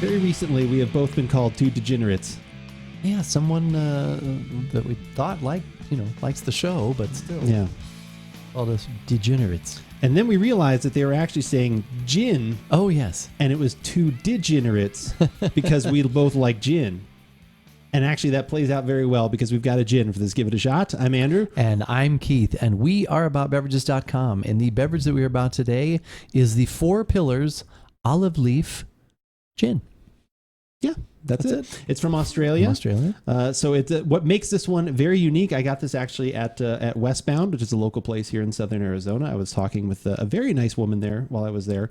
Very recently, we have both been called two degenerates. Yeah, someone that we thought likes the show, but still. Yeah. All those degenerates. And then we realized that they were actually saying gin. Oh, yes. And it was two degenerates because we both like gin. And actually, that plays out very well because we've got a gin for this. Give it a shot. I'm Andrew. And I'm Keith. And we are AboutBeverages.com. And the beverage that we're about today is the Four Pillars Olive Leaf Gin. Yeah, that's it. It's from Australia. From Australia. So it's what makes this one very unique. I got this actually at Westbound, which is a local place here in Southern Arizona. I was talking with a very nice woman there while I was there.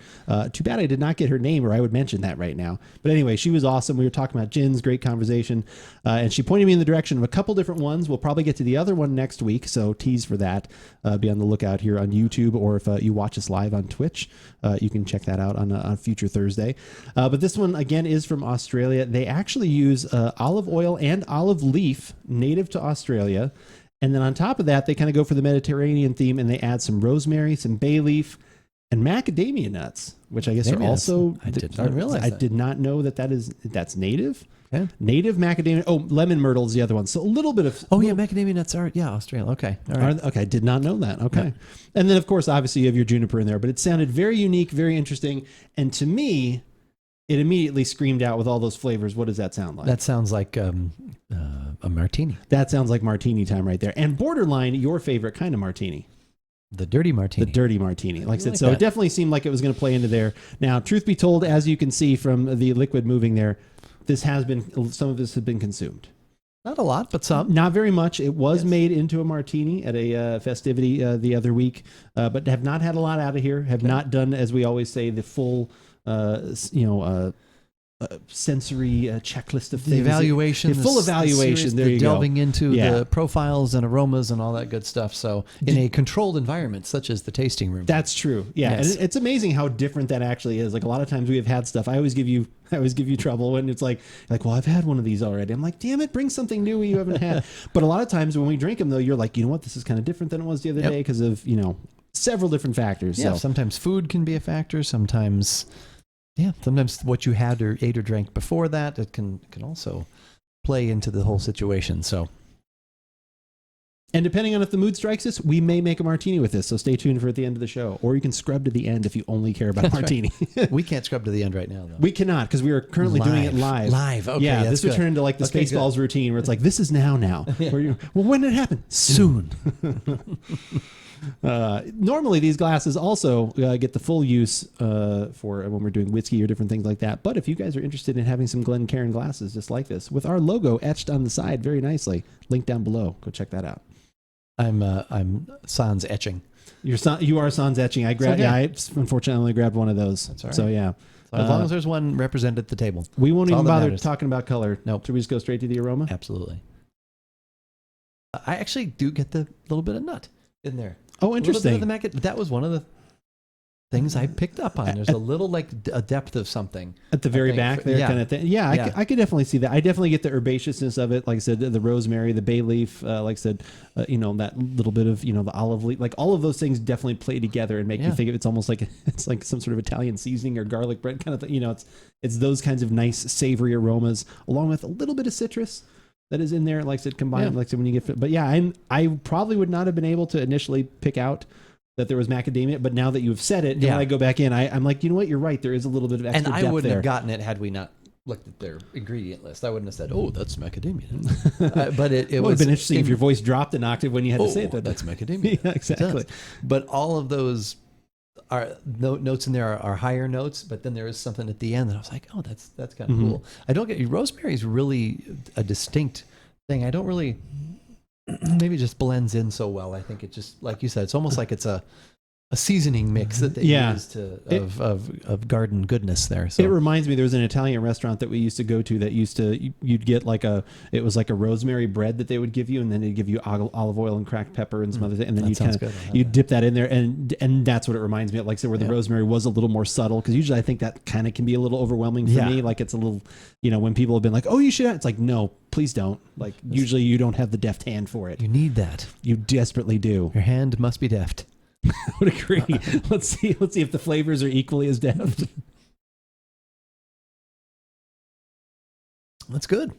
Too bad I did not get her name, or I would mention that right now. But anyway, she was awesome. We were talking about gins, great conversation, and she pointed me in the direction of a couple different ones. We'll probably get to the other one next week, so tease for that. Be on the lookout here on YouTube, or if you watch us live on Twitch, you can check that out on a future Thursday. But this one again is from Australia. They actually use olive oil and olive leaf native to Australia. And then on top of that, they kind of go for the Mediterranean theme and they add some rosemary, some bay leaf, and macadamia nuts, which I guess are also... I did not realize I did not know that's native. Okay. Native macadamia... Oh, lemon myrtle is the other one. So a little bit of... Oh, yeah, macadamia nuts are... Yeah, Australia. Okay. All right. Okay, I did not know that. Okay. Yeah. And then, of course, obviously you have your juniper in there, but it sounded very unique, very interesting. And to me... it immediately screamed out with all those flavors. What does that sound like? That sounds like a martini. That sounds like martini time right there. And borderline, your favorite kind of martini. The dirty martini. The dirty martini. Like I said, like so that. it definitely seemed like it was going to play into there. Now, truth be told, as you can see from the liquid moving there, some of this has been consumed. Not a lot, but some. Not very much. It was made into a martini at a festivity the other week, but have not had a lot out of here. Have not done, as we always say, the full... sensory checklist of things. The evaluation. Full evaluation. There you go. Delving into the profiles and aromas and all that good stuff. So in a controlled environment, such as the tasting room. That's true. Yeah. Yes. And it's amazing how different that actually is. Like a lot of times we have had stuff. I always give you trouble when it's like, well, I've had one of these already. I'm like, damn it, bring something new you haven't had. But a lot of times when we drink them though, you're like, you know what, this is kind of different than it was the other day because of, several different factors. Yeah. So Sometimes food can be a factor. Sometimes what you had or ate or drank before that, it can also play into the whole situation. So, and depending on if the mood strikes us, we may make a martini with this. So stay tuned for at the end of the show, or you can scrub to the end if you only care about martini. Right. We can't scrub to the end right now, though. We cannot because we are currently doing it live. Live, okay. Yeah, this would turn into like the Spaceballs routine where it's like, this is now. Yeah. Well, when did it happen? Soon. Normally these glasses also get the full use for when we're doing whiskey or different things like that. But if you guys are interested in having some Glencairn glasses just like this with our logo etched on the side very nicely, link down below. Go check that out. I'm sans etching. You are sans etching. I grabbed. Okay. I unfortunately only grabbed one of those. That's all right. So yeah. So as long as there's one represented at the table, we won't even bother talking about color. Nope. Should we just go straight to the aroma? Absolutely. I actually do get the little bit of nut in there. Oh, interesting. That was one of the things I picked up on. There's a little like a depth of something at the very back there, kind of thing. Yeah, I could definitely see that. I definitely get the herbaceousness of it. Like I said, the rosemary, the bay leaf. Like I said, that little bit of the olive leaf. Like all of those things definitely play together and make you think it's almost like it's like some sort of Italian seasoning or garlic bread kind of thing. It's those kinds of nice savory aromas along with a little bit of citrus that is in there, like I said, combined, like I said, when you get... But yeah, I probably would not have been able to initially pick out that there was macadamia, but now that you've said it, when I go back in, I'm like, you know what, you're right, there is a little bit of extra depth there. And I wouldn't have gotten it had we not looked at their ingredient list. I wouldn't have said, oh, that's macadamia. But it would have been interesting if your voice dropped an octave when you had to say it. That's macadamia. Yeah, exactly. But all of those... notes in there are higher notes, but then there is something at the end that I was like, oh, that's kind of cool. I don't get rosemary is really a distinct thing. I don't really, maybe it just blends in so well. I think it just, like you said, it's almost like it's a seasoning mix that they use of garden goodness there. So it reminds me, there was an Italian restaurant that we used to go to that you'd get it was like a rosemary bread that they would give you, and then they'd give you olive oil and cracked pepper and some other things, and then you dip that in there, and that's what it reminds me of. Like I said, where the rosemary was a little more subtle, because usually I think that kind of can be a little overwhelming for me. Like it's a little, when people have been like, oh, you should have, it's like, no, please don't. Like usually you don't have the deft hand for it. You need that. You desperately do. Your hand must be deft. I would agree. Let's see if the flavors are equally as deft. That's good.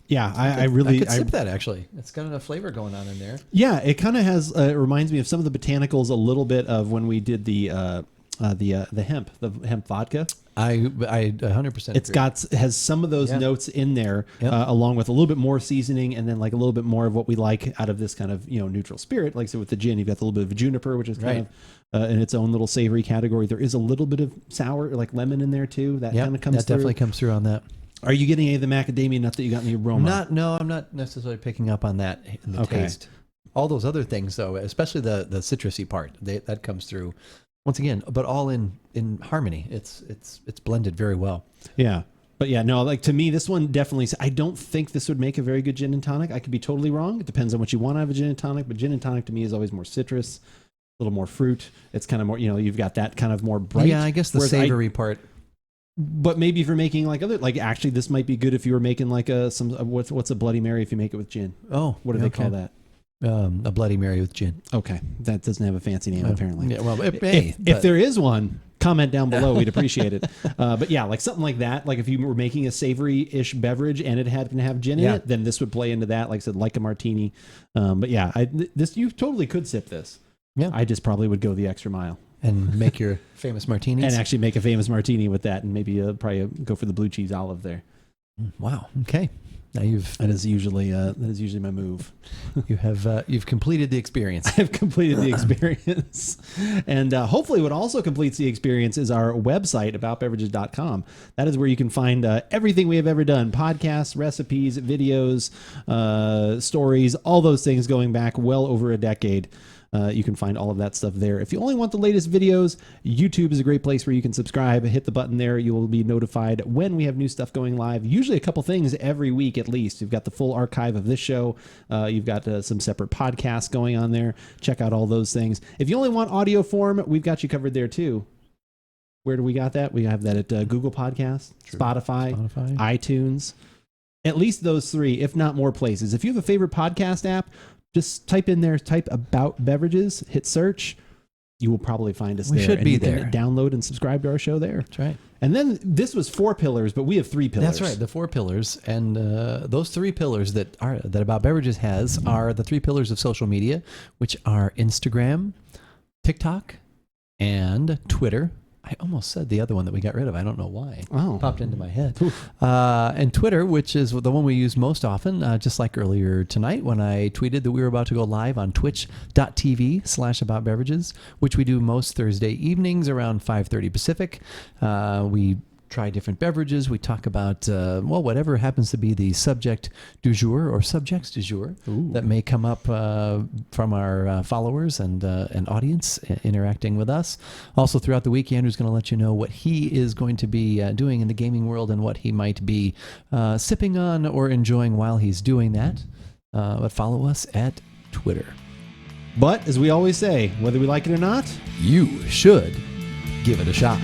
Yeah, I really I could sip that actually. It's got enough flavor going on in there. Yeah, it kind of has. It reminds me of some of the botanicals a little bit of when we did the hemp vodka. I 100%. It's has some of those notes in there, along with a little bit more seasoning, and then like a little bit more of what we like out of this kind of neutral spirit. Like I said with the gin, you've got a little bit of juniper, which is kind of in its own little savory category. There is a little bit of sour, like lemon, in there too. That kind of comes. That definitely comes through on that. Are you getting any of the macadamia nut that you got in the aroma? No, I'm not necessarily picking up on that in the taste. All those other things, though, especially the citrusy part, that comes through once again, but all in harmony. It's blended very well. Yeah. But yeah, no, like to me, this one definitely, I don't think this would make a very good gin and tonic. I could be totally wrong. It depends on what you want out of a gin and tonic, but gin and tonic to me is always more citrus, a little more fruit. It's kind of more, you've got that kind of more bright. Yeah, I guess the savory part. But maybe if you're making actually this might be good if you were making like what's a Bloody Mary if you make it with gin? Oh, what do they call that? A Bloody Mary with gin. Okay, that doesn't have a fancy name apparently. Yeah, well, if there is one, comment down below. We'd appreciate it. But yeah, like something like that. Like if you were making a savory-ish beverage and it had to have gin in it, then this would play into that. Like I said, like a martini. But yeah, you totally could sip this. Yeah, I just probably would go the extra mile. And make your famous martinis. And actually make a famous martini with that, and maybe probably go for the blue cheese olive there. Wow. Okay. Now that is usually my move. You've completed the experience. I've completed the experience, and hopefully, what also completes the experience is our website, AboutBeverages.com. That is where you can find everything we have ever done: podcasts, recipes, videos, stories, all those things going back well over a decade. You can find all of that stuff there. If you only want the latest videos, YouTube is a great place where you can subscribe. Hit the button there. You will be notified when we have new stuff going live. Usually a couple things every week at least. You've got the full archive of this show. You've got some separate podcasts going on there. Check out all those things. If you only want audio form, we've got you covered there too. Where do we got that? We have that at Google Podcasts, Spotify, iTunes. At least those three, if not more places. If you have a favorite podcast app, just type About Beverages, hit search. You will probably find us there. We should be there. Can download and subscribe to our show there. That's right. And then this was 4 pillars, but we have 3 pillars. That's right, the 4 pillars. And those 3 pillars that About Beverages has are the 3 pillars of social media, which are Instagram, TikTok, and Twitter. I almost said the other one that we got rid of. I don't know why. Oh. It popped into my head. And Twitter, which is the one we use most often, just like earlier tonight when I tweeted that we were about to go live on twitch.tv/AboutBeverages, which we do most Thursday evenings around 5:30 Pacific. We try different beverages. We talk about, whatever happens to be the subject du jour or subjects du jour that may come up from our followers and audience interacting with us. Also, throughout the week, Andrew's going to let you know what he is going to be doing in the gaming world and what he might be sipping on or enjoying while he's doing that. But follow us at Twitter. But, as we always say, whether we like it or not, you should give it a shot.